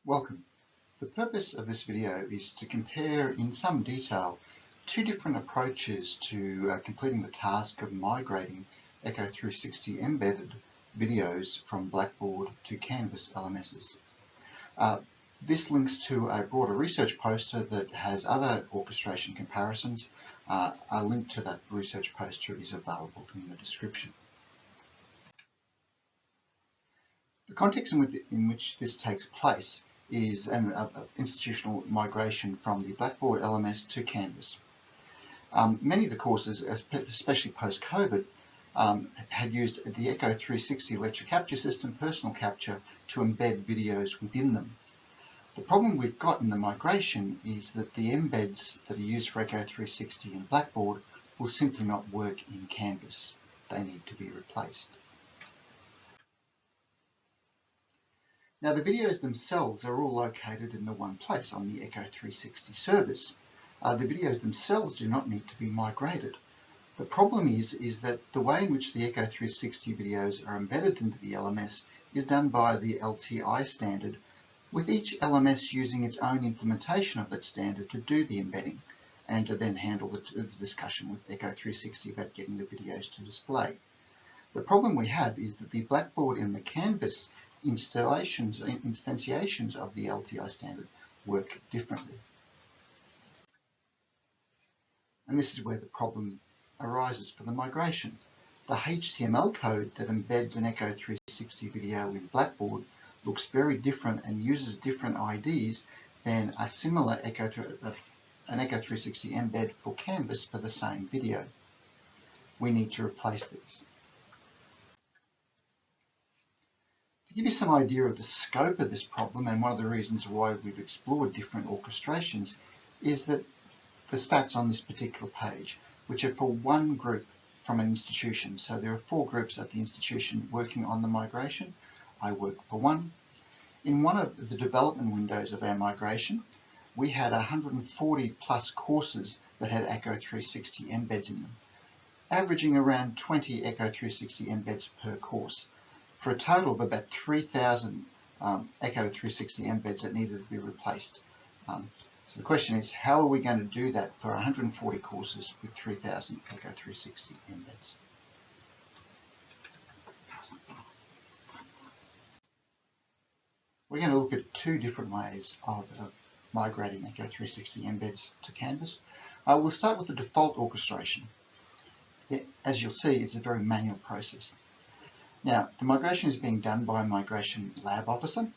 Welcome. The purpose of this video is to compare in some detail two different approaches to completing the task of migrating echo360 embedded videos from Blackboard to Canvas LMSs. This links to a broader research poster that has other orchestration comparisons. A link to that research poster is available in the description. The context in which this takes place is an institutional migration from the Blackboard LMS to Canvas. Many of the courses, especially post-COVID, had used the echo360 lecture capture system, personal capture, to embed videos within them. The problem we've got in the migration is that the embeds that are used for echo360 in Blackboard will simply not work in Canvas. They need to be replaced. Now, the videos themselves are all located in the one place on the echo360 servers. The videos themselves do not need to be migrated. The problem is that the way in which the echo360 videos are embedded into the LMS is done by the LTI standard, with each LMS using its own implementation of that standard to do the embedding and to then handle the discussion with echo360 about getting the videos to display. The problem we have is that the Blackboard and the Canvas instantiations of the LTI standard work differently. And this is where the problem arises for the migration. The HTML code that embeds an echo360 video in Blackboard looks very different and uses different IDs than a similar an echo360 embed for Canvas for the same video. We need to replace these. To give you some idea of the scope of this problem, and one of the reasons why we've explored different orchestrations, is that the stats on this particular page, which are for one group from an institution. So there are 4 groups at the institution working on the migration. I work for one. In one of the development windows of our migration, we had 140 plus courses that had echo360 embeds in them, averaging around 20 echo360 embeds per course, for a total of about 3,000 echo360 embeds that needed to be replaced. So the question is, how are we going to do that for 140 courses with 3,000 echo360 embeds? We're going to look at 2 different ways of migrating echo360 embeds to Canvas. We'll start with the default orchestration. As you'll see, it's a very manual process. Now, the migration is being done by a migration lab officer.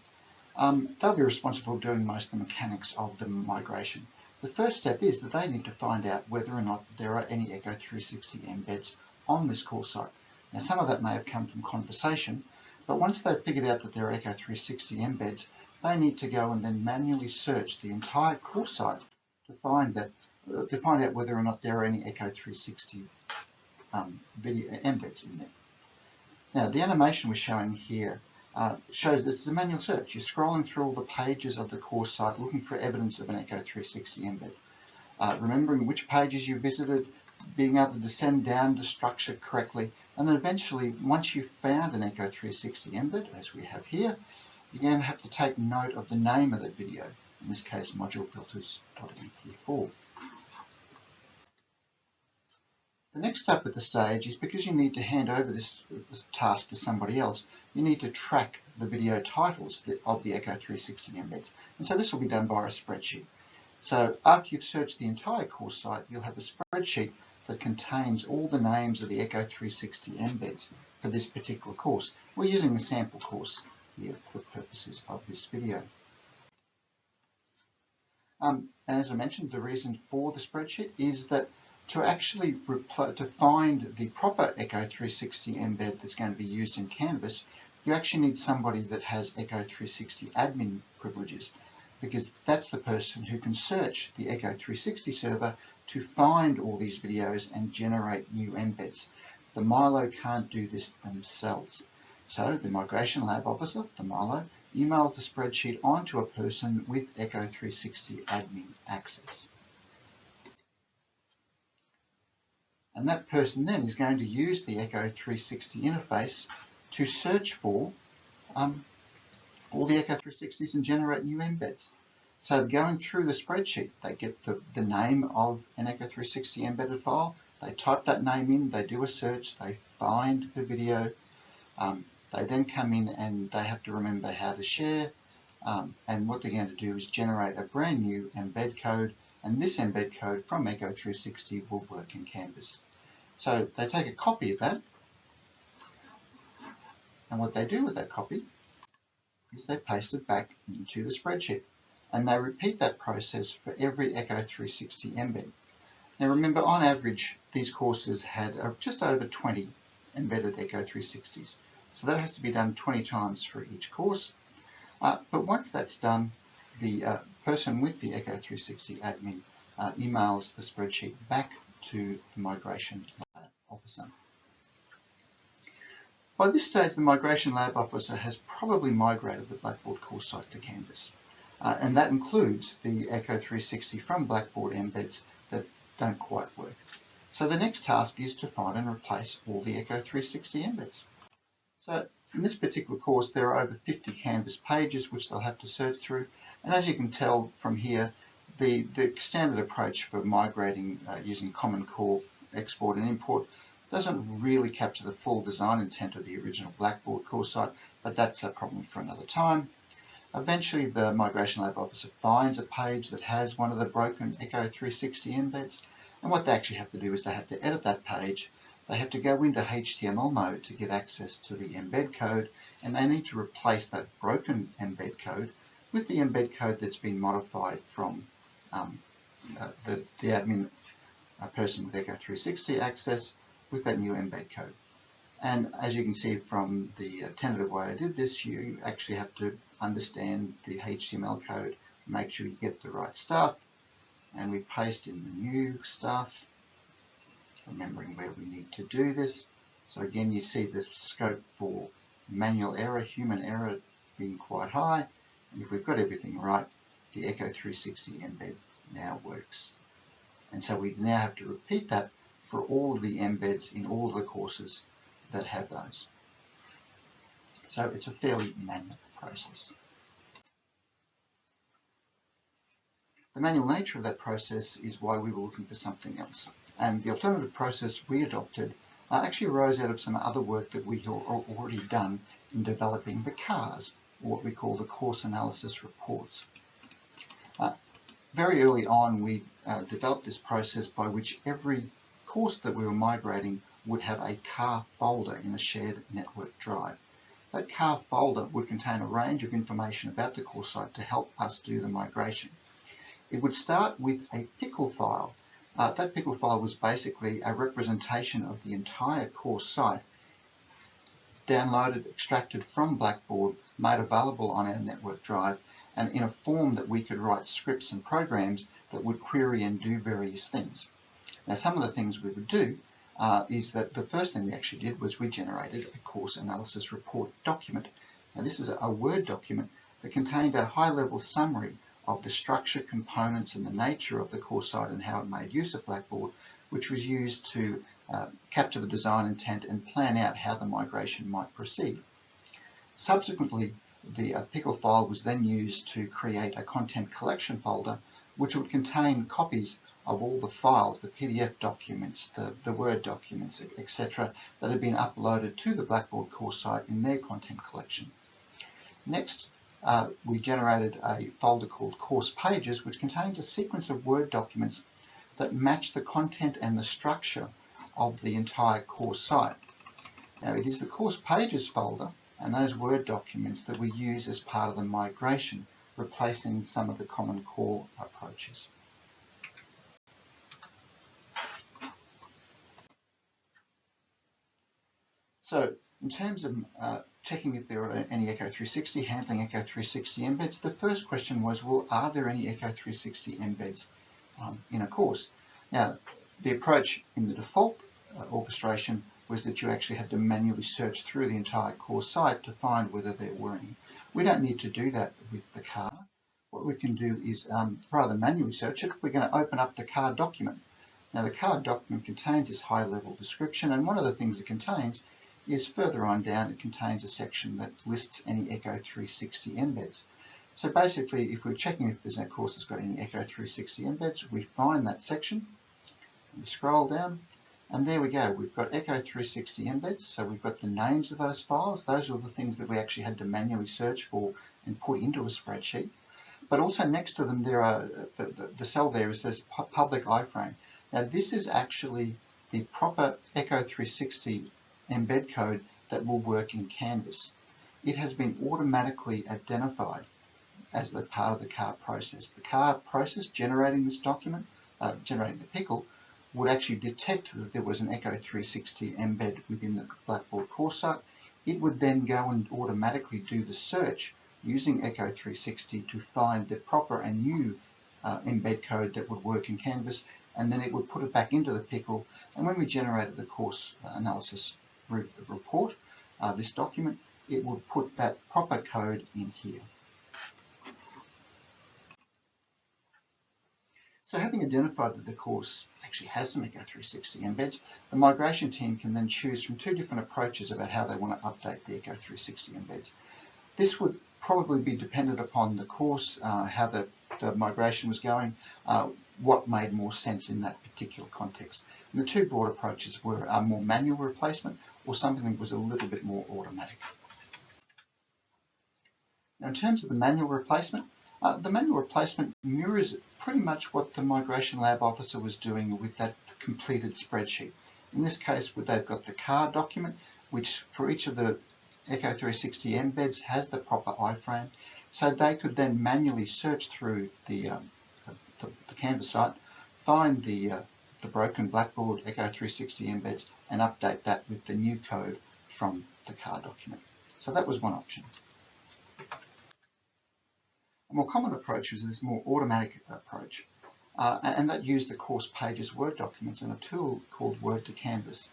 They'll be responsible for doing most of the mechanics of the migration. The first step is that they need to find out whether or not there are any echo360 embeds on this course site. Now, some of that may have come from conversation, but once they've figured out that there are echo360 embeds, they need to go and then manually search the entire course site to find out whether or not there are any echo360 video embeds in there. Now, the animation we're showing here shows this is a manual search. You're scrolling through all the pages of the course site looking for evidence of an echo360 embed. Remembering which pages you visited, being able to descend down the structure correctly, and then eventually, once you've found an echo360 embed, as we have here, you're going to have to take note of the name of that video, in this case module filters.mp4. The next step at the stage is, because you need to hand over this task to somebody else, you need to track the video titles of the echo360 embeds. And so this will be done by a spreadsheet. So after you've searched the entire course site, you'll have a spreadsheet that contains all the names of the echo360 embeds for this particular course. We're using a sample course here for the purposes of this video. And as I mentioned, the reason for the spreadsheet is that to actually find the proper echo360 embed that's going to be used in Canvas, you actually need somebody that has echo360 admin privileges, because that's the person who can search the echo360 server to find all these videos and generate new embeds. The Milo can't do this themselves. So the migration lab officer, the Milo, emails the spreadsheet onto a person with echo360 admin access. And that person then is going to use the echo360 interface to search for all the echo360s and generate new embeds. So going through the spreadsheet, they get the name of an echo360 embedded file, they type that name in, they do a search, they find the video, they then come in and they have to remember how to share, and what they're going to do is generate a brand new embed code, and this embed code from echo360 will work in Canvas. So they take a copy of that, and what they do with that copy is they paste it back into the spreadsheet. And they repeat that process for every echo360 embed. Now remember, on average, these courses had just over 20 embedded echo360s. So that has to be done 20 times for each course. But once that's done, the person with the echo360 admin emails the spreadsheet back to the migration lab officer. By this stage, the migration lab officer has probably migrated the Blackboard course site to Canvas. And that includes the echo360 from Blackboard embeds that don't quite work. So the next task is to find and replace all the echo360 embeds. So in this particular course, there are over 50 Canvas pages which they'll have to search through. And as you can tell from here, the standard approach for migrating using Common Core export and import doesn't really capture the full design intent of the original Blackboard course site, but that's a problem for another time. Eventually, the Migration Lab officer finds a page that has one of the broken echo360 embeds, and what they actually have to do is they have to edit that page. They have to go into HTML mode to get access to the embed code, and they need to replace that broken embed code with the embed code that's been modified from the admin person with echo360 access with that new embed code. And as you can see from the tentative way I did this, you actually have to understand the HTML code, make sure you get the right stuff, and we paste in the new stuff, remembering where we need to do this. So again, you see the scope for manual error, human error being quite high, and if we've got everything right, the echo360 embed now works. And so we now have to repeat that for all of the embeds in all of the courses that have those. So it's a fairly manual process. The manual nature of that process is why we were looking for something else. And the alternative process we adopted actually arose out of some other work that we had already done in developing the CARs, or what we call the course analysis reports. Very early on, we developed this process by which every course that we were migrating would have a CAR folder in a shared network drive. That CAR folder would contain a range of information about the course site to help us do the migration. It would start with a pickle file. That pickle file was basically a representation of the entire course site, downloaded, extracted from Blackboard, made available on our network drive, and in a form that we could write scripts and programs that would query and do various things. Now, some of the things we would do is that the first thing we actually did was we generated a course analysis report document. Now, this is a Word document that contained a high-level summary of the structure, components, and the nature of the course site and how it made use of Blackboard, which was used to capture the design intent and plan out how the migration might proceed. Subsequently, the pickle file was then used to create a content collection folder, which would contain copies of all the files, the PDF documents, the Word documents, etc., that had been uploaded to the Blackboard course site in their content collection. Next, we generated a folder called Course Pages, which contains a sequence of Word documents that match the content and the structure of the entire course site. Now, it is the Course Pages folder and those Word documents that we use as part of the migration, replacing some of the Common Core approaches. So, in terms of checking if there are any echo360, handling echo360 embeds, the first question was, well, are there any echo360 embeds in a course? Now, the approach in the default orchestration was that you actually had to manually search through the entire course site to find whether there were any. We don't need to do that with the CAR. What we can do is, rather than manually search it, we're going to open up the CAR document. Now, the CAR document contains this high-level description, and one of the things it contains is further on down. It contains a section that lists any echo360 embeds. So basically, if we're checking if there's a course that's got any echo360 embeds, we find that section, and we scroll down, and there we go. We've got echo360 embeds, so we've got the names of those files. Those are the things that we actually had to manually search for and put into a spreadsheet. But also next to them, there are the cell there says public iframe. Now this is actually the proper echo360 embed code that will work in Canvas. It has been automatically identified as the part of the car process. The car process generating this document, generating the pickle, would actually detect that there was an echo360 embed within the Blackboard course site. It would then go and automatically do the search using echo360 to find the proper and new embed code that would work in Canvas, and then it would put it back into the pickle. And when we generated the course analysis report, this document, it would put that proper code in here. So having identified that the course actually has some echo360 embeds, the migration team can then choose from two different approaches about how they want to update the echo360 embeds. This would probably be dependent upon the course, how the migration was going, what made more sense in that particular context. And the two broad approaches were a more manual replacement or something that was a little bit more automatic. Now in terms of the manual replacement mirrors pretty much what the Migration Lab officer was doing with that completed spreadsheet. In this case, they've got the car document, which for each of the echo360 embeds has the proper iframe, so they could then manually search through the Canvas site, find the broken Blackboard echo360 embeds, and update that with the new code from the car document. So that was one option. A more common approach was this more automatic approach, and that used the course pages Word documents and a tool called Word to Canvas.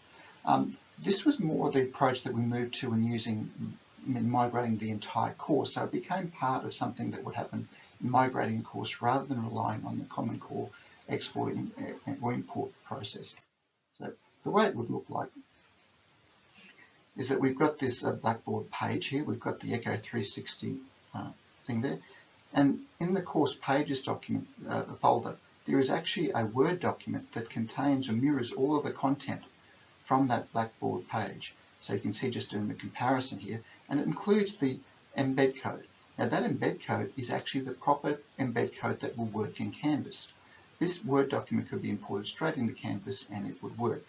This was more the approach that we moved to in migrating the entire course, so it became part of something that would happen in migrating a course rather than relying on the Common Core export or import process. So the way it would look like is that we've got this Blackboard page here, we've got the echo360 thing there, and in the course pages document, the folder, there is actually a Word document that contains or mirrors all of the content from that Blackboard page. So you can see just doing the comparison here, and it includes the embed code. Now that embed code is actually the proper embed code that will work in Canvas. This Word document could be imported straight into Canvas and it would work.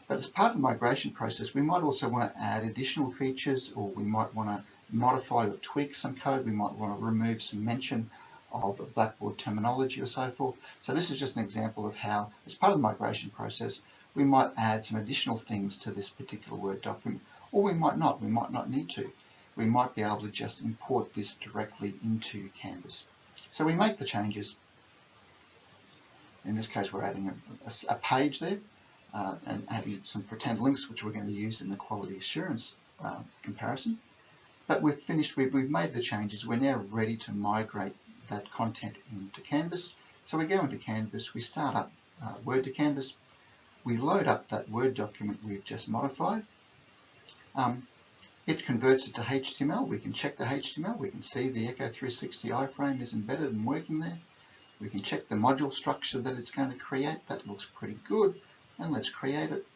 But as part of the migration process, we might also want to add additional features, or we might want to modify or tweak some code. We might want to remove some mention of Blackboard terminology or so forth. So this is just an example of how, as part of the migration process, we might add some additional things to this particular Word document, or we might not. We might not need to. We might be able to just import this directly into Canvas. So we make the changes. In this case, we're adding a page there and adding some pretend links, which we're going to use in the quality assurance comparison. But we've finished, we've made the changes. We're now ready to migrate that content into Canvas. So we go into Canvas, we start up Word to Canvas, we load up that Word document we've just modified. It converts it to HTML. We can check the HTML. We can see the echo360 iframe is embedded and working there. We can check the module structure that it's going to create. That looks pretty good. And let's create it.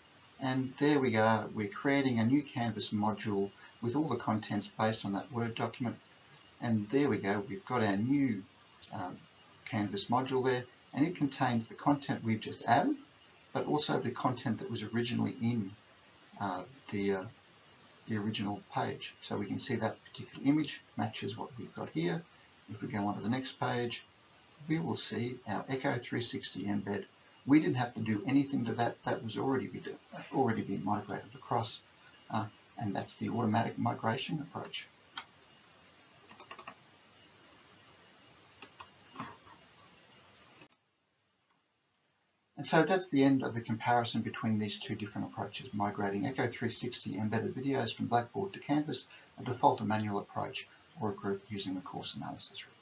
And there we go. We're creating a new Canvas module with all the contents based on that Word document. And there we go. We've got our new Canvas module there. And it contains the content we've just added, but also the content that was originally in the original page. So we can see that particular image matches what we've got here. If we go on to the next page, we will see our echo360 embed. We didn't have to do anything to that. That was already been migrated across, and that's the automatic migration approach. And so that's the end of the comparison between these two different approaches, migrating echo360 embedded videos from Blackboard to Canvas, a default or manual approach, or a group using the course analysis report.